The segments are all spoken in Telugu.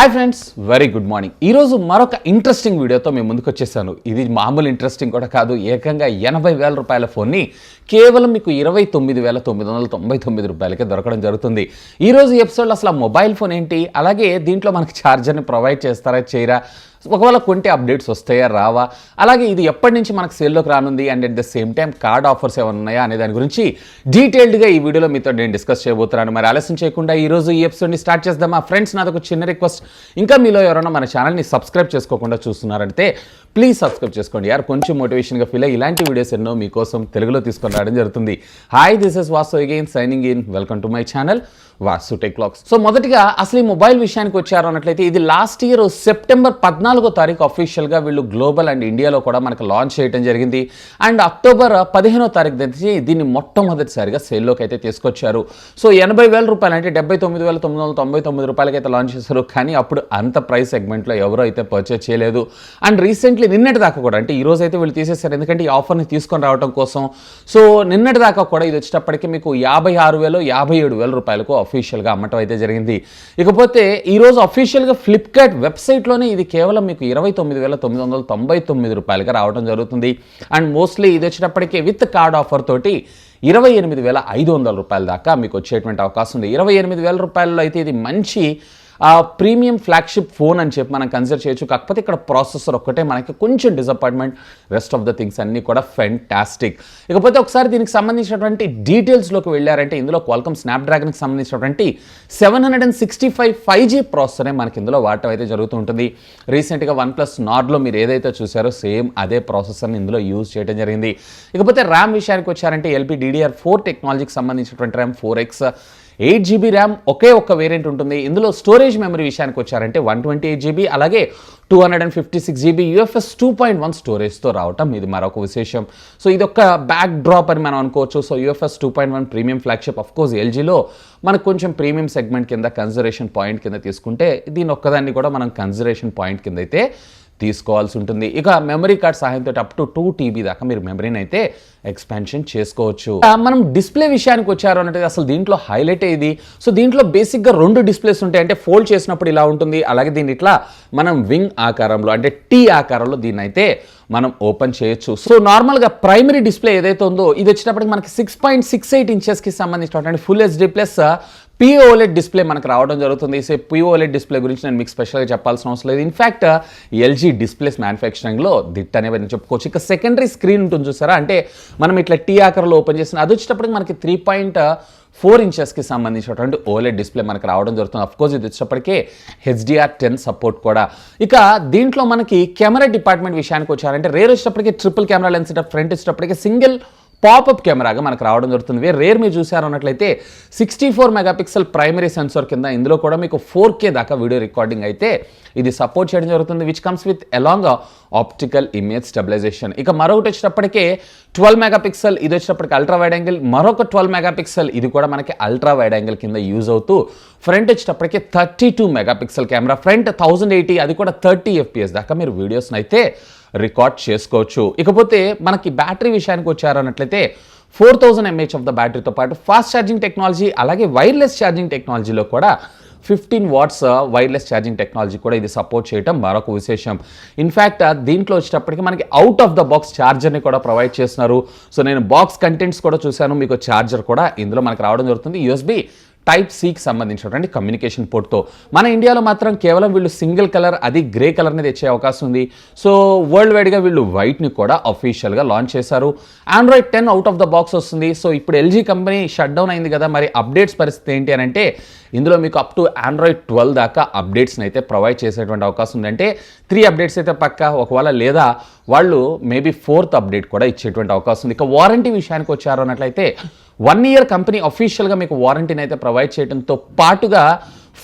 Hi friends, very good morning. ఈరోజు మరొక ఇంట్రెస్టింగ్ వీడియోతో మేము ముందుకు వచ్చేసాను. ఇది మామూలు ఇంట్రెస్టింగ్ కూడా కాదు. ఏకంగా 80,000 రూపాయల ఫోన్ని కేవలం మీకు 29,999 రూపాయలకే దొరకడం జరుగుతుంది. ఈరోజు ఎపిసోడ్లో అసలు మొబైల్ ఫోన్ ఏంటి, అలాగే దీంట్లో మనకి ఛార్జర్ని ప్రొవైడ్ చేస్తారా చేయరా, ఒకవేళ కొంటే అప్డేట్స్ వస్తాయా రావా, అలాగే ఇది ఎప్పటి నుంచి మనకు సేల్లోకి రానుంది and at the same time card offers ఏమైనా ఉన్నాయా అనే దాని గురించి డీటెయిల్డ్గా ఈ వీడియోలో మీతో నేను డిస్కస్ చేయబోతున్నాను. మరి ఆలస్యం చేయకుండా ఈరోజు ఈ ఎపిసోడ్ని స్టార్ట్ చేద్దామా? ఫ్రెండ్స్, నాదొక చిన్న రిక్వెస్ట్, ఇంకా మీలో ఎవరైనా మన ఛానల్ని సబ్స్క్రైబ్ చేసుకోకుండా చూస్తున్నారంటే ప్లీజ్ సబ్స్క్రైబ్ చేసుకోండి యార్. కొంచెం మోటివేషన్గా ఫీల్ అయ్యి ఇలాంటి వీడియోస్ ఎన్నో మీకోసం తెలుగులో తీసుకొని రావడం జరుగుతుంది. Hi, this is Vasu again signing in. Welcome to my channel VaasuTechVlogs. So మొదటిగా అసలు ఈ మొబైల్ విషయానికి వచ్చారు అన్నట్లయితే ఇది లాస్ట్ ఇయర్ సెప్టెంబర్ 14వ తారీఖు అఫీషియల్గా వీళ్ళు గ్లోబల్ అండ్ ఇండియాలో కూడా మనకు లాంచ్ చేయడం జరిగింది. అండ్ అక్టోబర్ 15వ తారీఖు నుంచి దీన్ని మొట్టమొదటిసారిగా సేల్లోకి అయితే తీసుకొచ్చారు. సో 80,000 రూపాయలు అంటే 79,999 రూపాయలకైతే లాంచ్ చేశారు. కానీ అప్పుడు అంత ప్రైస్ సెగ్మెంట్లో ఎవరో అయితే పర్చేస్ చేయలేదు. అండ్ రీసెంట్లీ నిన్నటి దాకా కూడా, అంటే ఈ రోజు అయితే వీళ్ళు తీసేశారు ఎందుకంటే ఈ ఆఫర్ని తీసుకొని రావడం కోసం. సో నిన్నటి దాకా కూడా ఇది వచ్చేటప్పటికి మీకు 56,000 57,000 రూపాయలకు అఫీషియల్గా అమ్మటం అయితే జరిగింది. ఇకపోతే ఈరోజు అఫీషియల్గా ఫ్లిప్కార్ట్ వెబ్సైట్లోనే ఇది కేవలం మీకు 29,999 రూపాయలుగా రావడం జరుగుతుంది. అండ్ మోస్ట్లీ ఇది వచ్చేటప్పటికి విత్ కార్డ్ ఆఫర్ తోటి 28,500 రూపాయల దాకా మీకు వచ్చేటువంటి అవకాశం ఉంది. 28,000 రూపాయల్లో అయితే ఇది మంచి ప్రీమియం ఫ్లాగ్షిప్ ఫోన్ అని చెప్పి మనం కన్సిడర్ చేయొచ్చు. కాకపోతే ఇక్కడ ప్రాసెసర్ ఒక్కటే మనకి కొంచెం disappointment, rest of the things అన్నీ కూడా ఫెంటాస్టిక్. ఇకపోతే ఒకసారి దీనికి సంబంధించినటువంటి డీటెయిల్స్లోకి వెళ్ళారంటే ఇందులో క్వాల్కమ్ స్నాప్డ్రాగన్కి సంబంధించినటువంటి 765 5G ప్రాసెసరే మనకి ఇందులో వాడటం అయితే జరుగుతూ ఉంటుంది. రీసెంట్గా OnePlus Nordలో మీరు ఏదైతే చూసారో సేమ్ అదే ప్రాసెసర్ని ఇందులో యూజ్ చేయడం జరిగింది. ఇకపోతే ర్యామ్ విషయానికి వచ్చారంటే LPDDR4 టెక్నాలజీకి సంబంధించినటువంటి ర్యామ్ 4X 8GB ర్యామ్ ఒకే ఒక్క వేరియంట్ ఉంటుంది. ఇందులో స్టోరేజ్ మెమరీ విషయానికి వచ్చారంటే 128GB అలాగే 256GB UFS 2.1 స్టోరేజ్తో రావటం ఇది మరొక విశేషం. సో ఇది ఒక బ్యాక్ డ్రాప్ అని మనం అనుకోవచ్చు. So UFS 2.1 premium flagship, of course LGలో మనకు కొంచెం ప్రీమియం సెగ్మెంట్ కింద కన్సిడరేషన్ పాయింట్ కింద తీసుకుంటే దీని ఒక్కదాన్ని కూడా మనం కన్సిడరేషన్ పాయింట్ కింద అయితే తీసుకోవాల్సి ఉంటుంది. ఇక మెమరీ కార్డ్ సహాయంతో అప్ టు 2TB దాకా మీరు మెమరీని అయితే ఎక్స్పాన్షన్ చేసుకోవచ్చు. మనం డిస్ప్లే విషయానికి వచ్చారు అంటే అసలు దీంట్లో హైలైట్ ఇది. సో దీంట్లో బేసిక్గా 2 డిస్ప్లేస్ ఉంటాయి. అంటే ఫోల్డ్ చేసినప్పుడు ఇలా ఉంటుంది, అలాగే దీన్ని ఇట్లా మనం వింగ్ ఆకారంలో అంటే టీ ఆకారంలో దీన్ని అయితే మనం ఓపెన్ చేయొచ్చు. సో నార్మల్గా ప్రైమరీ డిస్ప్లే ఏదైతే ఉందో ఇది వచ్చేటప్పటికి మనకి 6.68 ఇంచెస్కి సంబంధించినటువంటి full HD plus POLED display మనకు రావడం జరుగుతుంది. సో POLED డిస్ప్లే గురించి నేను మీకు స్పెషల్గా చెప్పాల్సిన అవసరం లేదు. ఇన్ఫ్యాక్ట్ LG డిస్ప్లేస్ మ్యానుఫ్యాక్చరింగ్లో దిట్ అనేది నేను చెప్పుకోవచ్చు. ఇక సెకండరీ స్క్రీన్ ఉంటుంది చూసారా, అంటే మనం ఇట్లా టీ ఆకారంలో ఓపెన్ చేసిన అది వచ్చేటప్పటికి మనకి 3.4 ఇంచెస్కి సంబంధించినటువంటి OLED డిస్ప్లే మనకు రావడం జరుగుతుంది. అఫ్కోర్స్ ఇది వచ్చేటప్పటికే HDR10 సపోర్ట్ కూడా. ఇక దీంట్లో మనకి కెమెరా డిపార్ట్మెంట్ విషయానికి వచ్చారంటే రేర్ వచ్చేటప్పటికి ట్రిపుల్ కెమెరా లెన్స్ ఫ్రంట్ వచ్చేటప్పటికి సింగిల్ పాపప్ కెమెరాగా మనకు రావడం జరుగుతుంది. రేర్ మీరు చూసారు అన్నట్లయితే 64 మెగాపిక్సెల్ ప్రైమరీ సెన్సార్ కింద ఇందులో కూడా మీకు 4K దాకా వీడియో రికార్డింగ్ అయితే ఇది సపోర్ట్ చేయడం జరుగుతుంది, which comes with along optical image stabilisation. ఇక మరొకటి వచ్చేటప్పటికే 12 మెగాపిక్సెల్ ఇది వచ్చేటప్పటికి అల్ట్రా వైడ్ యాంగిల్, మరొక 12 మెగాపిక్సెల్ ఇది కూడా మనకి అల్ట్రా వైడ్ యాంగిల్ కింద యూజ్ అవుతూ ఫ్రంట్ వచ్చేటప్పటికి 32 మెగాపిక్సెల్ కెమెరా, ఫ్రంట్ 1080 అది కూడా 30 FPS దాకా మీరు వీడియోస్ని అయితే రికార్డ్ చేసుకోవచ్చు. ఇకపోతే మనకి బ్యాటరీ విషయానికి వచ్చారన్నట్లయితే 4000 mAh ఆఫ్ ద బ్యాటరీతో పాటు ఫాస్ట్ ఛార్జింగ్ టెక్నాలజీ అలాగే వైర్లెస్ ఛార్జింగ్ టెక్నాలజీలో కూడా 15 వాట్స్ వైర్లెస్ ఛార్జింగ్ టెక్నాలజీ కూడా ఇది సపోర్ట్ చేయడం మరొక విశేషం. ఇన్ఫ్యాక్ట్ దీంట్లో వచ్చేటప్పటికి మనకి అవుట్ ఆఫ్ ద బాక్స్ ఛార్జర్ని కూడా ప్రొవైడ్ చేస్తున్నారు. సో నేను బాక్స్ కంటెంట్స్ కూడా చూశాను, మీకు ఛార్జర్ కూడా ఇందులో మనకు రావడం జరుగుతుంది. USB Type Cకి సంబంధించినటువంటి కమ్యూనికేషన్ పోర్ట్తో. మన ఇండియాలో మాత్రం కేవలం వీళ్ళు సింగిల్ కలర్, అది గ్రే కలర్ని తెచ్చే అవకాశం ఉంది. సో వరల్డ్ వైడ్గా వీళ్ళు వైట్ని కూడా అఫీషియల్గా లాంచ్ చేశారు. Android 10 out of the box వస్తుంది. సో ఇప్పుడు LG కంపెనీ షట్ డౌన్ అయింది కదా, మరి అప్డేట్స్ పరిస్థితి ఏంటి అని అంటే ఇందులో మీకు అప్ టు Android 12 దాకా అప్డేట్స్ని అయితే ప్రొవైడ్ చేసేటువంటి అవకాశం ఉంది. అంటే 3 అప్డేట్స్ అయితే పక్కా, ఒకవేళ లేదా వాళ్ళు మేబీ 4th అప్డేట్ కూడా ఇచ్చేటువంటి అవకాశం ఉంది. ఇక వారంటీ విషయానికి వచ్చారు అన్నట్లయితే 1 year కంపెనీ అఫీషియల్గా మీకు వారంటీని అయితే ప్రొవైడ్ చేయడంతో పాటుగా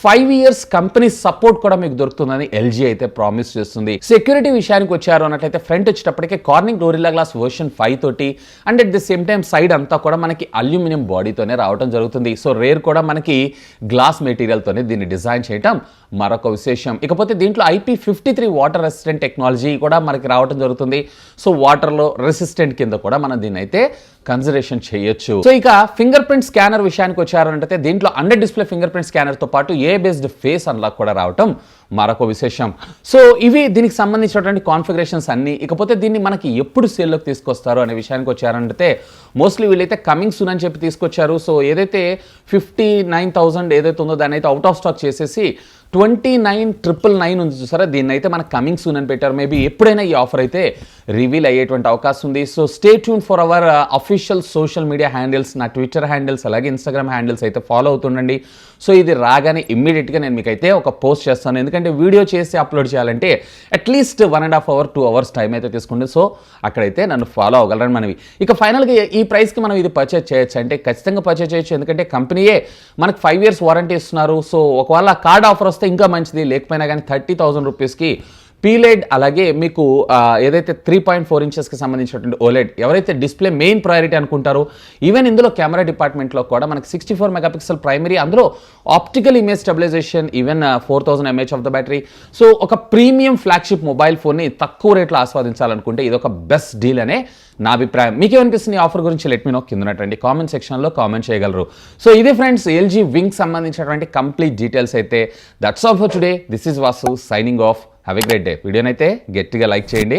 5 years కంపెనీ సపోర్ట్ కూడా మీకు దొరుకుతుందని LG అయితే ప్రామిస్ చేస్తుంది. సెక్యూరిటీ విషయానికి వచ్చారు అన్నట్లయితే ఫ్రంట్ వచ్చేటప్పటికే కార్నింగ్ గొరిల్లా గ్లాస్ వర్షన్ 5 తోటి and at the same time side అంతా కూడా మనకి అల్యూమినియం బాడీతోనే రావడం జరుగుతుంది. సో రేర్ కూడా మనకి గ్లాస్ మెటీరియల్తోనే దీన్ని డిజైన్ చేయడం మరొక విశేషం. ఇకపోతే దీంట్లో IP53 వాటర్ రెసిస్టెంట్ టెక్నాలజీ కూడా మనకి రావడం జరుగుతుంది. సో వాటర్లో రెసిస్టెంట్ కింద కూడా మనం దీన్ని అయితే కన్సిడరేషన్ చేయొచ్చు. సో ఇక ఫింగర్ ప్రింట్ స్కానర్ విషయానికి వచ్చారంటే దీంట్లో under display finger print scanner తో పాటు ఏ బేస్డ్ ఫేస్ అన్లాక్ కూడా రావటం మరొక విశేషం. సో ఇవి దీనికి సంబంధించినటువంటి కాన్ఫిగరేషన్స్ అన్ని. ఇకపోతే దీన్ని మనకి ఎప్పుడు సేల్లోకి తీసుకొస్తారు అనే విషయానికి వచ్చారంటే మోస్ట్లీ వీళ్ళైతే కమింగ్ సూన్ అని చెప్పి తీసుకొచ్చారు. సో ఏదైతే 59,000 ఏదైతే ఉందో దాన్ని అయితే అవుట్ ఆఫ్ స్టాక్ చేసేసి 29,999 ఉంది చూసారా, దీన్ని అయితే మనకు కమింగ్ సూన్ అని పెట్టారు. మేబీ ఎప్పుడైనా ఈ ఆఫర్ అయితే రివీల్ అయ్యేటువంటి అవకాశం ఉంది. So stay tune for hour official social media handles, నా ట్విట్టర్ హ్యాండిల్స్ అలాగే ఇన్స్టాగ్రామ్ హ్యాండిల్స్ అయితే ఫాలో అవుతుండండి. సో ఇది రాగానే ఇమ్మీడియట్గా నేను మీకైతే ఒక పోస్ట్ చేస్తాను. ఎందుకంటే వీడియో చేసి అప్లోడ్ చేయాలంటే అట్లీస్ట్ 1.5 hours 2 hours టైం అయితే తీసుకుంటుంది. సో అక్కడైతే నన్ను ఫాలో అవ్వగలరని మనవి. ఇక ఫైనల్గా ఈ ప్రైస్కి మనం ఇది పర్చేజ్ చేయొచ్చు అంటే ఖచ్చితంగా పర్చేజ్ చేయొచ్చు. ఎందుకంటే కంపెనీయే మనకు 5 years వారంటీ ఇస్తున్నారు. సో ఒకవేళ కార్డ్ ఆఫర్ వస్తే ఇంకా మంచిది, లేకపోయినా కానీ 30,000 రూపీస్కి పీలెడ్ అలాగే మీకు ఏదైతే 3.4 inchesకి సంబంధించినటువంటి ఓలెడ్ ఎవరైతే డిస్ప్లే మెయిన్ ప్రయారిటీ అనుకుంటారో, ఈవెన్ ఇందులో కెమెరా డిపార్ట్మెంట్లో కూడా మనకి 64 మెగాపిక్సెల్ ప్రైమరీ, అందులో optical image stabilisation, even 4000 mAh of the battery. So ఒక ప్రీమియం ఫ్లాగ్షిప్ మొబైల్ ఫోన్ని తక్కువ రేట్లో ఆస్వాదించాలనుకుంటే ఇది ఒక బెస్ట్ డీల్ అనే నా అభిప్రాయం. మీకేమనిపిస్తుంది ఈ ఆఫర్ గురించి? లెట్ మీ నో కిందనటువంటి కామెంట్ సెక్షన్లో కామెంట్ చేయగలరు. సో ఇదే ఫ్రెండ్స్ ఎల్జీ వింగ్ సంబంధించినటువంటి కంప్లీట్ డీటెయిల్స్ అయితే. That's all for today. This is Vasu signing off. Have a great day. వీడియోనైతే గట్టిగా లైక్ చేయండి.